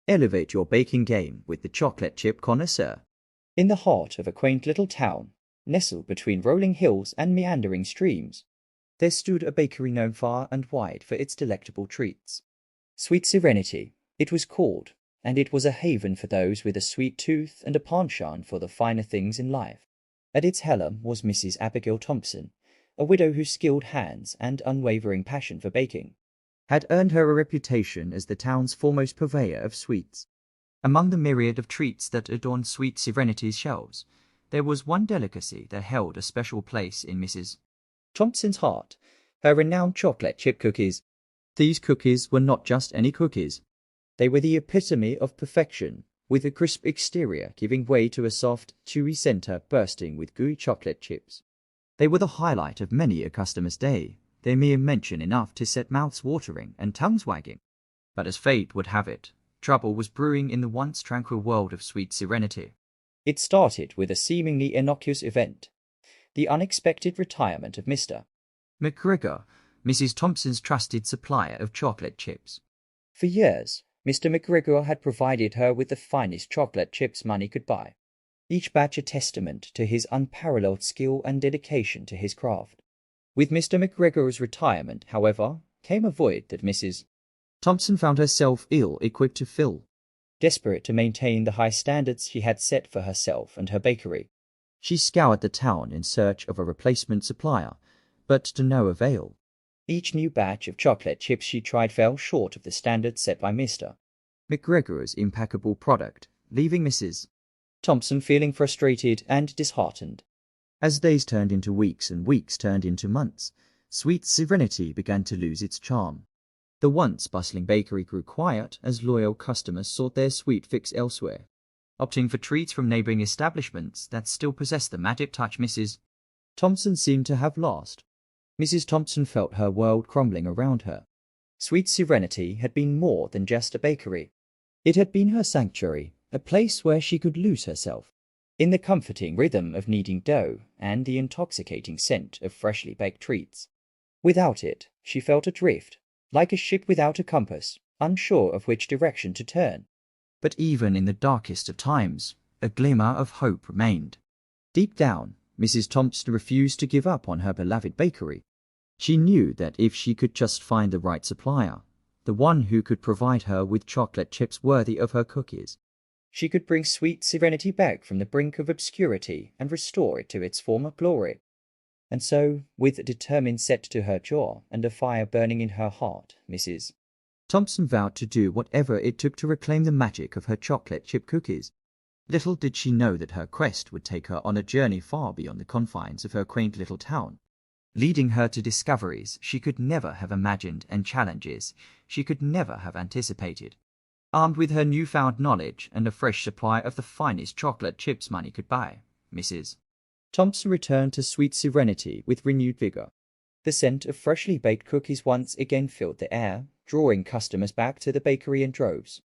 Elevate your baking game with the Chocolate Chip Connoisseur. In the heart of a quaint little town, nestled between rolling hills and meandering streams, there stood a bakery known far and wide for its delectable treats. Sweet Serenity, it was called, and it was a haven for those with a sweet tooth and a penchant for the finer things in life. At its helm was Mrs. Abigail Thompson, a widow whose skilled hands and unwavering passion for baking had earned her a reputation as the town's foremost purveyor of sweets. Among the myriad of treats that adorned Sweet Serenity's shelves, there was one delicacy that held a special place in Mrs. Thompson's heart: her renowned chocolate chip cookies. These cookies were not just any cookies. They were the epitome of perfection, with a crisp exterior giving way to a soft, chewy center bursting with gooey chocolate chips. They were the highlight of many a customer's day, their mere mention enough to set mouths watering and tongues wagging. But as fate would have it, trouble was brewing in the once tranquil world of Sweet Serenity. It started with a seemingly innocuous event: the unexpected retirement of Mr. McGregor, Mrs. Thompson's trusted supplier of chocolate chips. For years, Mr. McGregor had provided her with the finest chocolate chips money could buy, each batch a testament to his unparalleled skill and dedication to his craft. With Mr. McGregor's retirement, however, came a void that Mrs. Thompson found herself ill-equipped to fill. Desperate to maintain the high standards she had set for herself and her bakery, she scoured the town in search of a replacement supplier, but to no avail. Each new batch of chocolate chips she tried fell short of the standards set by Mr. McGregor's impeccable product, leaving Mrs. Thompson feeling frustrated and disheartened. As days turned into weeks and weeks turned into months, Sweet Serenity began to lose its charm. The once bustling bakery grew quiet as loyal customers sought their sweet fix elsewhere, opting for treats from neighboring establishments that still possessed the magic touch Mrs. Thompson seemed to have lost. Mrs. Thompson felt her world crumbling around her. Sweet Serenity had been more than just a bakery. It had been her sanctuary, a place where she could lose herself in the comforting rhythm of kneading dough and the intoxicating scent of freshly baked treats. Without it, she felt adrift, like a ship without a compass, unsure of which direction to turn. But even in the darkest of times, a glimmer of hope remained. Deep down, Mrs. Thompson refused to give up on her beloved bakery. She knew that if she could just find the right supplier, the one who could provide her with chocolate chips worthy of her cookies, she could bring Sweet Serenity back from the brink of obscurity and restore it to its former glory. And so, with a determined set to her jaw and a fire burning in her heart, Mrs. Thompson vowed to do whatever it took to reclaim the magic of her chocolate chip cookies. Little did she know that her quest would take her on a journey far beyond the confines of her quaint little town, leading her to discoveries she could never have imagined and challenges she could never have anticipated. Armed with her newfound knowledge and a fresh supply of the finest chocolate chips money could buy, Mrs. Thompson returned to Sweet Serenity with renewed vigor. The scent of freshly baked cookies once again filled the air, drawing customers back to the bakery in droves.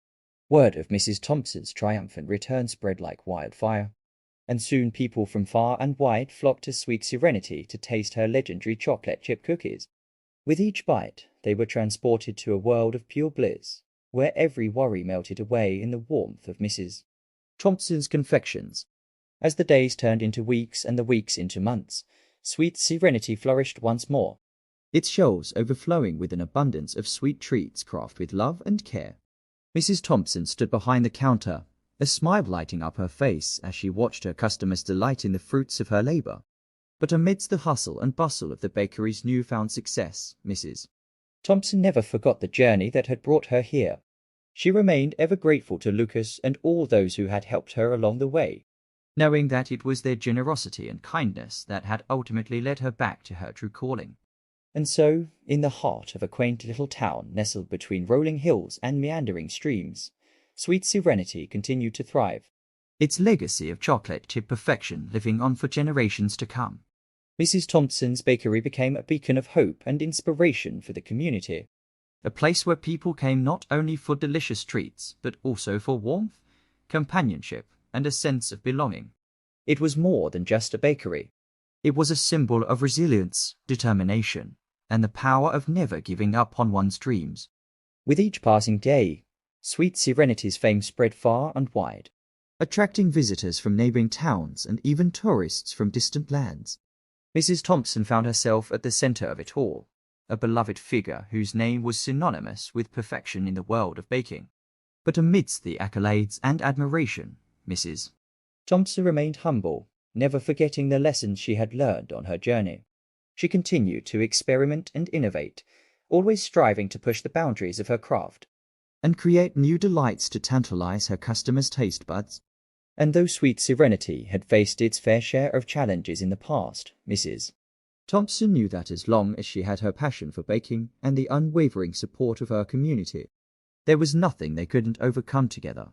Word of Mrs. Thompson's triumphant return spread like wildfire, and soon people from far and wide flocked to Sweet Serenity to taste her legendary chocolate chip cookies. With each bite, they were transported to a world of pure bliss, where every worry melted away in the warmth of Mrs. Thompson's confections. As the days turned into weeks and the weeks into months, Sweet Serenity flourished once more, its shelves overflowing with an abundance of sweet treats crafted with love and care. Mrs. Thompson stood behind the counter, a smile lighting up her face as she watched her customers delight in the fruits of her labor. But amidst the hustle and bustle of the bakery's newfound success, Mrs. Thompson never forgot the journey that had brought her here. She remained ever grateful to Lucas and all those who had helped her along the way, knowing that it was their generosity and kindness that had ultimately led her back to her true calling. And so, in the heart of a quaint little town nestled between rolling hills and meandering streams, Sweet Serenity continued to thrive, its legacy of chocolate chip perfection living on for generations to come. Mrs. Thompson's bakery became a beacon of hope and inspiration for the community, a place where people came not only for delicious treats, but also for warmth, companionship, and a sense of belonging. It was more than just a bakery. It was a symbol of resilience, determination, and the power of never giving up on one's dreams. With each passing day, Sweet Serenity's fame spread far and wide, attracting visitors from neighboring towns and even tourists from distant lands. Mrs. Thompson found herself at the center of it all, a beloved figure whose name was synonymous with perfection in the world of baking. But amidst the accolades and admiration, Mrs. Thompson remained humble, never forgetting the lessons she had learned on her journey. She continued to experiment and innovate, always striving to push the boundaries of her craft and create new delights to tantalize her customers' taste buds. And though Sweet Serenity had faced its fair share of challenges in the past, Mrs. Thompson knew that as long as she had her passion for baking and the unwavering support of her community, there was nothing they couldn't overcome together.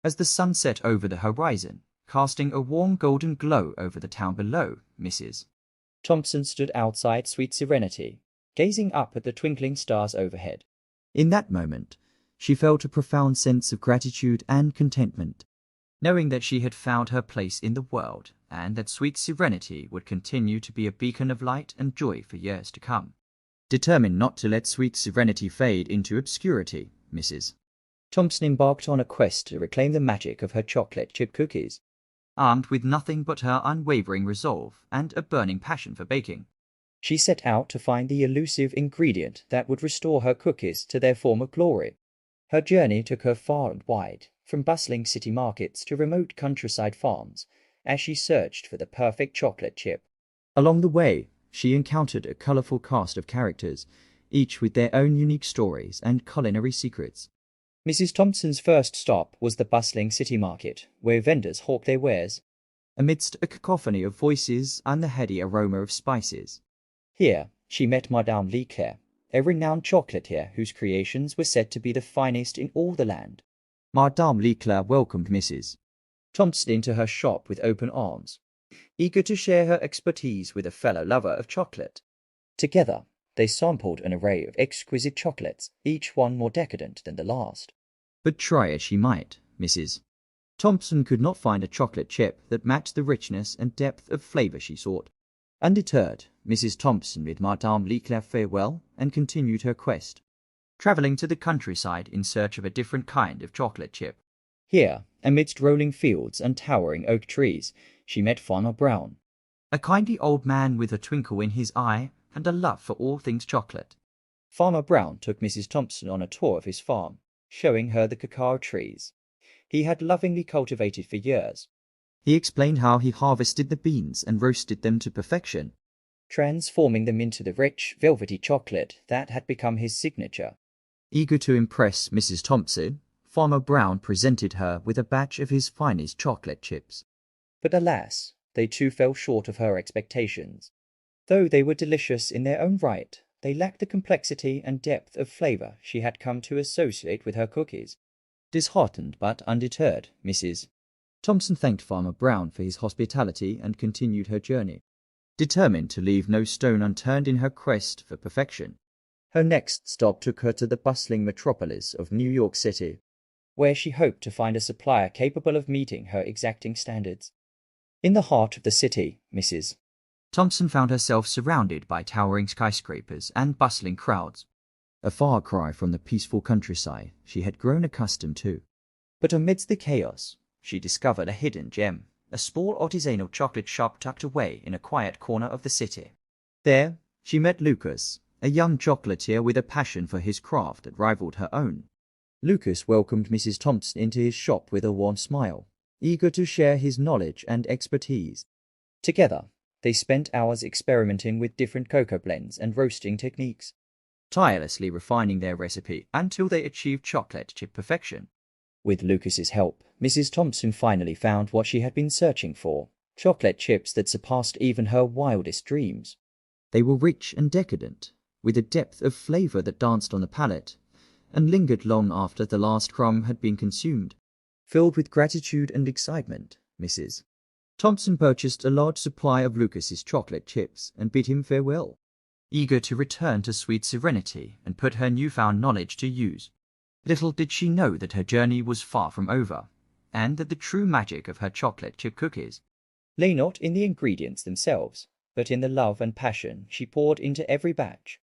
As the sun set over the horizon, casting a warm golden glow over the town below, Mrs. Thompson stood outside Sweet Serenity, gazing up at the twinkling stars overhead. In that moment, she felt a profound sense of gratitude and contentment, knowing that she had found her place in the world and that Sweet Serenity would continue to be a beacon of light and joy for years to come. Determined not to let Sweet Serenity fade into obscurity, Mrs. Thompson embarked on a quest to reclaim the magic of her chocolate chip cookies. Armed with nothing but her unwavering resolve and a burning passion for baking, she set out to find the elusive ingredient that would restore her cookies to their former glory. Her journey took her far and wide, from bustling city markets to remote countryside farms, as she searched for the perfect chocolate chip. Along the way, she encountered a colorful cast of characters, each with their own unique stories and culinary secrets. Mrs. Thompson's first stop was the bustling city market, where vendors hawked their wares, amidst a cacophony of voices and the heady aroma of spices. Here, she met Madame Leclerc, a renowned chocolatier whose creations were said to be the finest in all the land. Madame Leclerc welcomed Mrs. Thompson into her shop with open arms, eager to share her expertise with a fellow lover of chocolate. Together, they sampled an array of exquisite chocolates, each one more decadent than the last. But try as she might, Mrs. Thompson could not find a chocolate chip that matched the richness and depth of flavor she sought. Undeterred, Mrs. Thompson bid Madame Leclerc farewell and continued her quest, traveling to the countryside in search of a different kind of chocolate chip. Here, amidst rolling fields and towering oak trees, she met Farmer Brown, a kindly old man with a twinkle in his eye and a love for all things chocolate. Farmer Brown took Mrs. Thompson on a tour of his farm, showing her the cacao trees he had lovingly cultivated for years. He explained how he harvested the beans and roasted them to perfection, transforming them into the rich, velvety chocolate that had become his signature. Eager to impress Mrs. Thompson, Farmer Brown presented her with a batch of his finest chocolate chips. But alas, they too fell short of her expectations. Though they were delicious in their own right, they lacked the complexity and depth of flavor she had come to associate with her cookies. Disheartened but undeterred, Mrs. Thompson thanked Farmer Brown for his hospitality and continued her journey, determined to leave no stone unturned in her quest for perfection. Her next stop took her to the bustling metropolis of New York City, where she hoped to find a supplier capable of meeting her exacting standards. In the heart of the city, Mrs. Thompson found herself surrounded by towering skyscrapers and bustling crowds, a far cry from the peaceful countryside she had grown accustomed to. But amidst the chaos, she discovered a hidden gem, a small artisanal chocolate shop tucked away in a quiet corner of the city. There, she met Lucas, a young chocolatier with a passion for his craft that rivaled her own. Lucas welcomed Mrs. Thompson into his shop with a warm smile, eager to share his knowledge and expertise. Together, they spent hours experimenting with different cocoa blends and roasting techniques, tirelessly refining their recipe until they achieved chocolate chip perfection. With Lucas's help, Mrs. Thompson finally found what she had been searching for, chocolate chips that surpassed even her wildest dreams. They were rich and decadent, with a depth of flavor that danced on the palate and lingered long after the last crumb had been consumed. Filled with gratitude and excitement, Mrs. Thompson purchased a large supply of Lucas's chocolate chips and bid him farewell, eager to return to Sweet Serenity and put her newfound knowledge to use. Little did she know that her journey was far from over, and that the true magic of her chocolate chip cookies lay not in the ingredients themselves, but in the love and passion she poured into every batch.